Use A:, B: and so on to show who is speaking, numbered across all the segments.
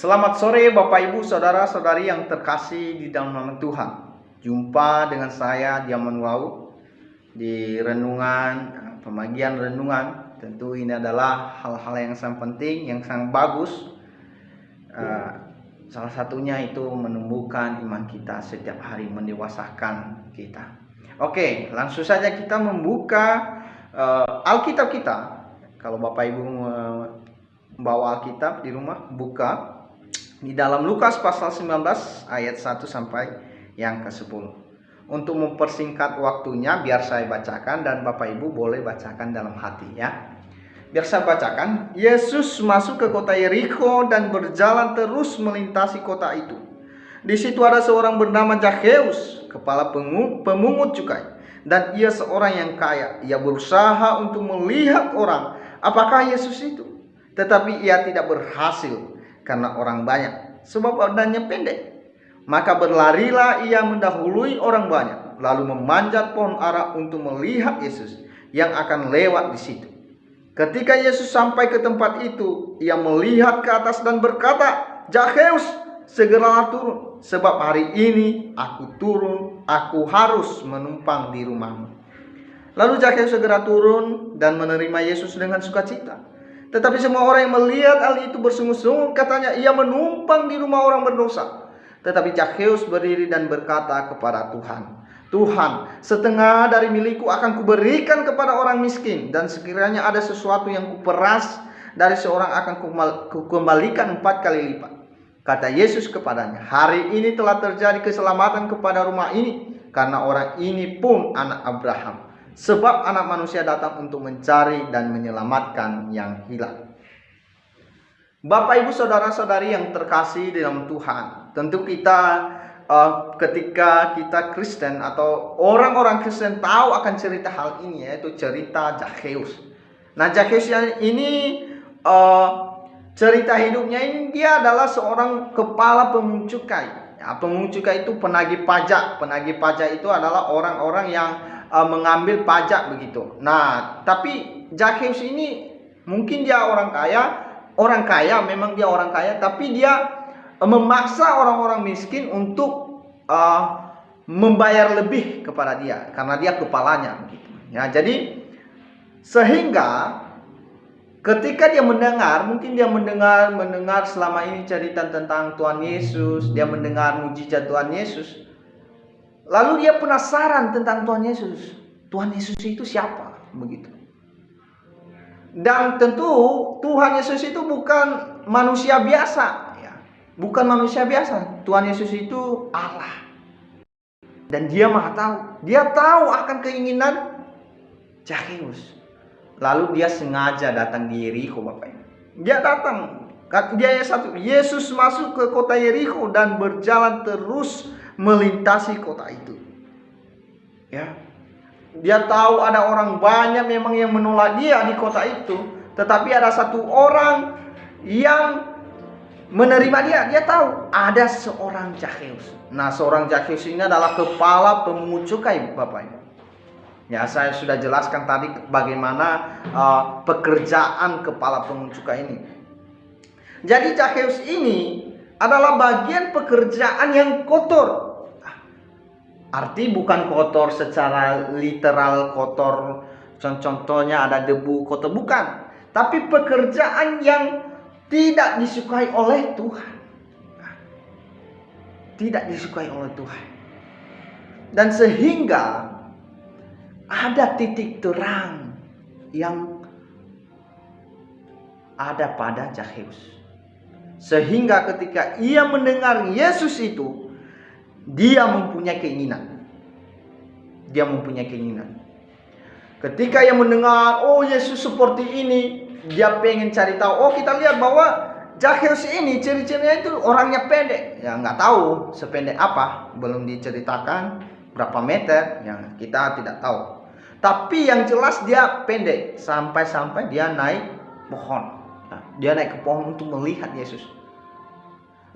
A: Selamat sore Bapak Ibu Saudara-saudari yang terkasih di dalam nama Tuhan. Jumpa dengan saya Diamond Wau di renungan, pembagian renungan. Tentu ini adalah hal-hal yang sangat penting, yang sangat bagus. Salah satunya itu menumbuhkan iman kita setiap hari, mendewasakan kita. Oke, langsung saja kita membuka Alkitab kita. Kalau Bapak Ibu membawa Alkitab di rumah, buka di dalam Lukas pasal 19 ayat 1 sampai yang ke-10. Untuk mempersingkat waktunya biar saya bacakan dan Bapak Ibu boleh bacakan dalam hati ya. Biar saya bacakan. Yesus masuk ke kota Yerikho dan berjalan terus melintasi kota itu. Di situ ada seorang bernama Zakheus, kepala pemungut cukai, dan ia seorang yang kaya. Ia berusaha untuk melihat orang, apakah Yesus itu, tetapi ia tidak berhasil karena orang banyak, sebab badannya pendek. Maka berlarilah ia mendahului orang banyak, lalu memanjat pohon ara untuk melihat Yesus yang akan lewat di situ. Ketika Yesus sampai ke tempat itu, ia melihat ke atas dan berkata, "Zakheus, segeralah turun, sebab hari ini aku harus menumpang di rumahmu." Lalu Zakheus segera turun dan menerima Yesus dengan sukacita. Tetapi semua orang yang melihat hal itu bersungut-sungut, katanya, "Ia menumpang di rumah orang berdosa." Tetapi Zakheus berdiri dan berkata kepada Tuhan, "Tuhan, setengah dari milikku akan kuberikan kepada orang miskin, dan sekiranya ada sesuatu yang kuperas dari seorang akan kukembalikan 4 kali lipat." Kata Yesus kepadanya, "Hari ini telah terjadi keselamatan kepada rumah ini, karena orang ini pun anak Abraham. Sebab anak manusia datang untuk mencari dan menyelamatkan yang hilang." Bapak Ibu Saudara-saudari yang terkasih dalam Tuhan, tentu kita ketika kita Kristen atau orang-orang Kristen tahu akan cerita hal ini, yaitu cerita Zakheus. Nah, Zakheus ini cerita hidupnya ini, dia adalah seorang kepala pemungut cukai. Ya, pemungut cukai itu penagih pajak. Penagih pajak itu adalah orang-orang yang mengambil pajak begitu. Nah, tapi Zakheus ini mungkin dia orang kaya, memang dia orang kaya, tapi dia memaksa orang-orang miskin untuk membayar lebih kepada dia karena dia kepalanya begitu. Ya, jadi sehingga ketika dia mendengar, mungkin dia mendengar selama ini cerita tentang Tuhan Yesus, dia mendengar mujizat Tuhan Yesus. Lalu dia penasaran tentang Tuhan Yesus. Tuhan Yesus itu siapa? Begitu. Dan tentu Tuhan Yesus itu bukan manusia biasa, ya. Bukan manusia biasa. Tuhan Yesus itu Allah. Dan dia Maha tahu. Dia tahu akan keinginan Zakheus. Lalu dia sengaja datang di Yerikho, Bapak Ibu. Dia datang. Dia ayat 1. Yesus masuk ke kota Yerikho dan berjalan terus melintasi kota itu. Ya. Dia tahu ada orang banyak memang yang menolak dia di kota itu, tetapi ada satu orang yang menerima dia. Dia tahu ada seorang Zakheus. Nah, seorang Zakheus ini adalah kepala pemungut cukai, Bapak Ibu. Ya, saya sudah jelaskan tadi bagaimana pekerjaan kepala pemungut cukai ini. Jadi Zakheus ini adalah bagian pekerjaan yang kotor. Arti bukan kotor secara literal kotor, contohnya ada debu kotor, bukan. Tapi pekerjaan yang tidak disukai oleh Tuhan. Tidak disukai oleh Tuhan. Dan sehingga ada titik terang yang ada pada Zakheus. Sehingga ketika ia mendengar Yesus itu, dia mempunyai keinginan. Dia mempunyai keinginan. Ketika ia mendengar, oh Yesus seperti ini, dia pengen cari tahu. Oh, kita lihat bahwa Zakheus ini ciri-cirinya itu orangnya pendek. Ya, nggak tahu sependek apa, belum diceritakan berapa meter, yang kita tidak tahu. Tapi yang jelas dia pendek, sampai dia naik pohon. Nah, dia naik ke pohon untuk melihat Yesus.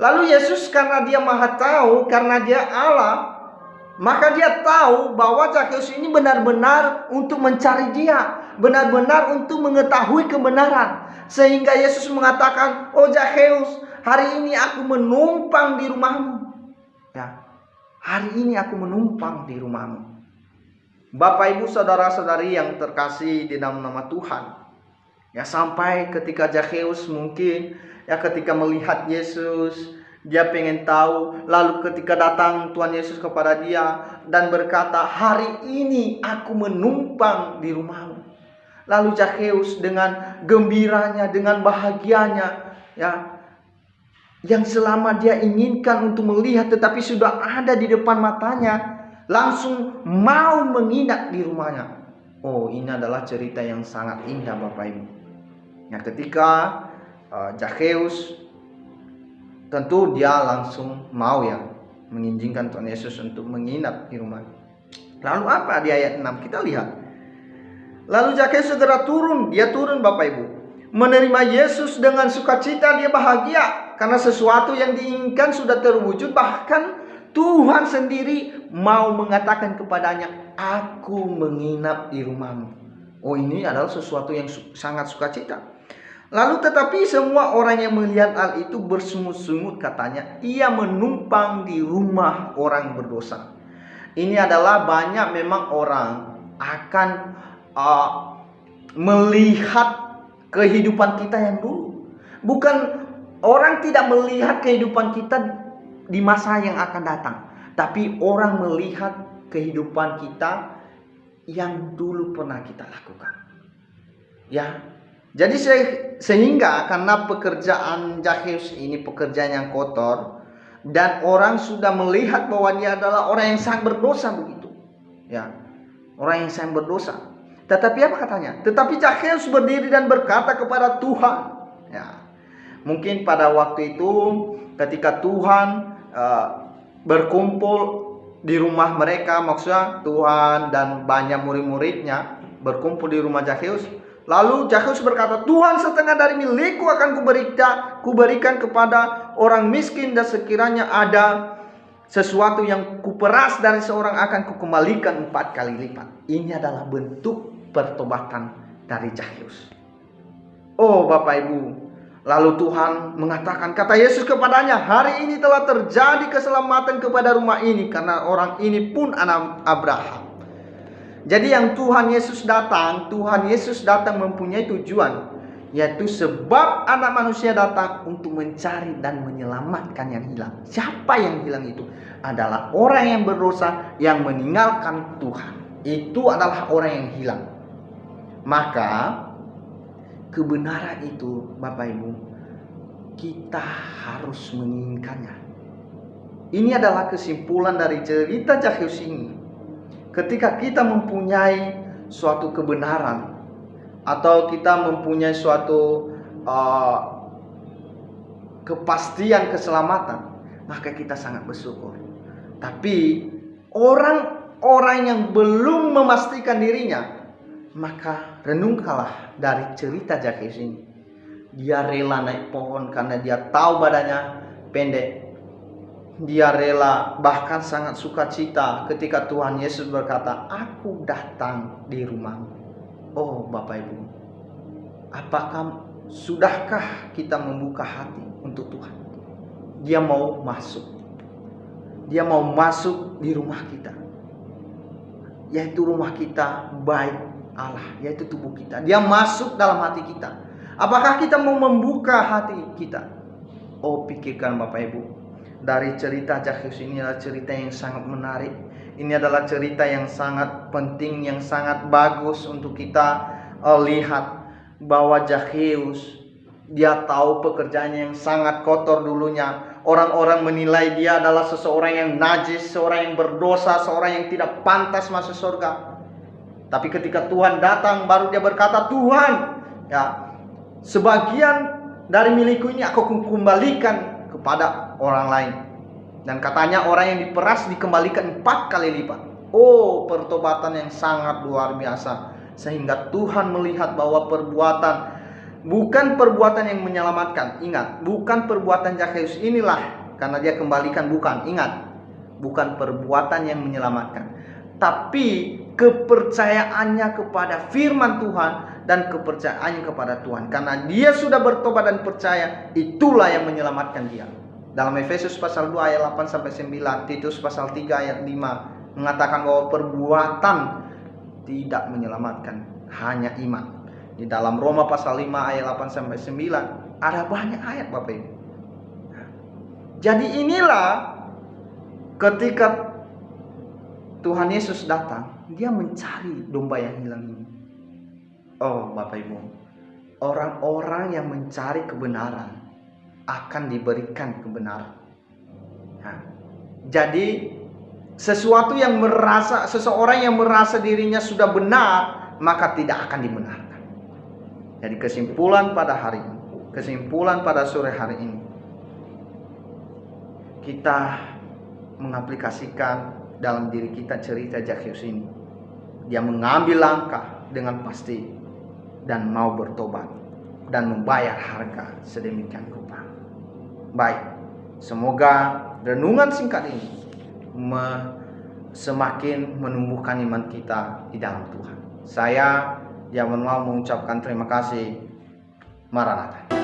A: Lalu Yesus karena dia Maha tahu, karena dia Allah, maka dia tahu bahwa Zakheus ini benar-benar untuk mencari dia, benar-benar untuk mengetahui kebenaran. Sehingga Yesus mengatakan, "Oh Zakheus, hari ini aku menumpang di rumahmu. Ya, hari ini aku menumpang di rumahmu. Bapak Ibu saudara-saudari yang terkasih di dalam nama Tuhan. Ya, sampai ketika Zakheus mungkin ya ketika melihat Yesus, dia pengen tahu, lalu ketika datang Tuhan Yesus kepada dia dan berkata, "Hari ini aku menumpang di rumahmu." Lalu Zakheus dengan gembiranya, dengan bahagianya, ya, yang selama dia inginkan untuk melihat tetapi sudah ada di depan matanya, langsung mau menginap di rumahnya. Oh, ini adalah cerita yang sangat indah Bapak Ibu. Ya, ketika Zakheus tentu dia langsung mau ya mengizinkan Tuhan Yesus untuk menginap di rumah. Lalu apa di ayat 6 kita lihat. Lalu Zakheus segera turun, dia turun Bapak Ibu, menerima Yesus dengan sukacita, dia bahagia karena sesuatu yang diinginkan sudah terwujud. Bahkan Tuhan sendiri mau mengatakan kepadanya, "Aku menginap di rumahmu." Oh, ini adalah sesuatu yang sangat sukacita. Lalu tetapi semua orang yang melihat hal itu bersungut-sungut, katanya, "Ia menumpang di rumah orang berdosa." Ini adalah banyak memang orang akan melihat kehidupan kita yang dulu. Bukan orang tidak melihat kehidupan kita di masa yang akan datang, tapi orang melihat kehidupan kita yang dulu pernah kita lakukan. Ya, jadi sehingga karena pekerjaan Zakheus ini pekerjaan yang kotor dan orang sudah melihat bahwa dia adalah orang yang sangat berdosa begitu. Ya, orang yang sangat berdosa. Tetapi apa katanya? Tetapi Zakheus berdiri dan berkata kepada Tuhan. Ya, mungkin pada waktu itu ketika Tuhan berkumpul di rumah mereka, maksudnya Tuhan dan banyak murid-muridnya berkumpul di rumah Zakheus. Lalu Zakheus berkata, "Tuhan, setengah dari milikku akan kuberikan kepada orang miskin, dan sekiranya ada sesuatu yang kuperas dari seorang akan kukembalikan 4 kali lipat." Ini adalah bentuk pertobatan dari Zakheus. Oh Bapak Ibu, lalu Tuhan mengatakan, kata Yesus kepadanya, "Hari ini telah terjadi keselamatan kepada rumah ini, karena orang ini pun anak Abraham." Jadi yang Tuhan Yesus datang mempunyai tujuan, yaitu sebab anak manusia datang untuk mencari dan menyelamatkan yang hilang. Siapa yang hilang itu? Adalah orang yang berdosa yang meninggalkan Tuhan. Itu adalah orang yang hilang. Maka kebenaran itu Bapak Ibu, kita harus menginginkannya. Ini adalah kesimpulan dari cerita Zakheus ini. Ketika kita mempunyai suatu kebenaran atau kita mempunyai suatu kepastian keselamatan, maka kita sangat bersyukur. Tapi orang-orang yang belum memastikan dirinya, maka renungkanlah dari cerita Zakheus ini. Dia rela naik pohon karena dia tahu badannya pendek. Dia rela, bahkan sangat sukacita ketika Tuhan Yesus berkata, "Aku datang di rumahmu." Oh Bapak Ibu, sudahkah kita membuka hati untuk Tuhan? Dia mau masuk. Dia mau masuk di rumah kita, yaitu rumah kita baik Allah, yaitu tubuh kita. Dia masuk dalam hati kita. Apakah kita mau membuka hati kita? Oh, pikirkan Bapak Ibu. Dari cerita Zakheus ini adalah cerita yang sangat menarik. Ini adalah cerita yang sangat penting, yang sangat bagus untuk kita lihat bahwa Zakheus, dia tahu pekerjaannya yang sangat kotor dulunya. Orang-orang menilai dia adalah seseorang yang najis, seorang yang berdosa, seorang yang tidak pantas masuk surga. Tapi ketika Tuhan datang, baru dia berkata, "Tuhan, ya, sebagian dari milikku ini aku kembalikan kepada orang lain." Dan katanya orang yang diperas dikembalikan 4 kali lipat. Oh, pertobatan yang sangat luar biasa. Sehingga Tuhan melihat bahwa bukan perbuatan yang menyelamatkan. Ingat, bukan perbuatan Zakheus inilah karena dia kembalikan, bukan. Ingat, bukan perbuatan yang menyelamatkan, tapi kepercayaannya kepada firman Tuhan dan kepercayaannya kepada Tuhan. Karena dia sudah bertobat dan percaya, itulah yang menyelamatkan dia. Dalam Efesus pasal 2 ayat 8 sampai 9, Titus pasal 3 ayat 5 mengatakan bahwa perbuatan tidak menyelamatkan, hanya iman. Di dalam Roma pasal 5 ayat 8 sampai 9 ada banyak ayat Bapak Ibu. Jadi inilah ketika Tuhan Yesus datang, dia mencari domba yang hilang ini. Oh Bapak Ibu, orang-orang yang mencari kebenaran akan diberikan kebenaran. Nah, jadi sesuatu yang seseorang yang merasa dirinya sudah benar, maka tidak akan dibenarkan. Jadi kesimpulan pada hari ini, kesimpulan pada sore hari ini, kita mengaplikasikan dalam diri kita cerita Zakheus ini. Dia mengambil langkah dengan pasti dan mau bertobat dan membayar harga sedemikian rupa. Baik, semoga renungan singkat ini semakin menumbuhkan iman kita di dalam Tuhan. Saya yang mau mengucapkan terima kasih. Maranatha.